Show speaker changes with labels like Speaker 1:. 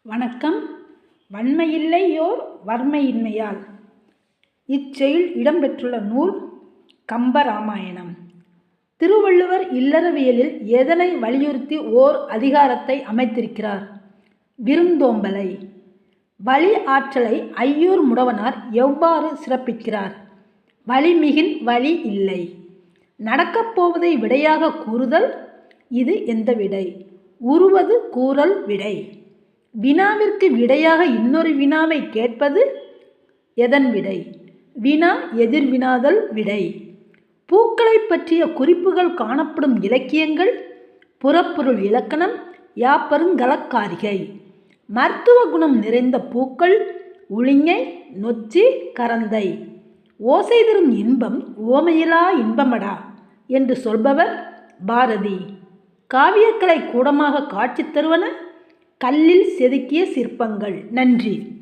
Speaker 1: வணக்கம். வன்மையில்லையோர் வறுமையின்மையால் இச்செயல் இடம்பெற்றுள்ள நூல் கம்பராமாயணம். திருவள்ளுவர் இல்லறவியலில் எதனை வலியுறுத்தி ஓர் அதிகாரத்தை அமைத்திருக்கிறார்? விருந்தோம்பலை. வழி ஆற்றலை ஐயூர் முடவனார் எவ்வாறு சிறப்பிக்கிறார்? வழிமிகின் வழி இல்லை. நடக்கப் போவதை விடையாக கூறுதல். இது எந்த விடை? உருவது கூறல் விடை. வினாவிற்கு விடையாக இன்னொரு வினாவை கேட்பது எதன் விடை? வினா எதிர்வினாதல் விடை. பூக்களை பற்றிய குறிப்புகள் காணப்படும் இலக்கியங்கள். புறப்பொருள் இலக்கணம், யாப்பருங்கலக்காரிகை. மருத்துவ குணம் நிறைந்த பூக்கள் உளிஞை, நொச்சி, கரந்தை. ஓசை தரும் இன்பம் உவமையிலா இன்பமடா என்று சொல்பவர் பாரதி. காவியக்கலை கூடமாக காட்சி தருவன கல்லில் செதுக்கிய சிற்பங்கள். நன்றி.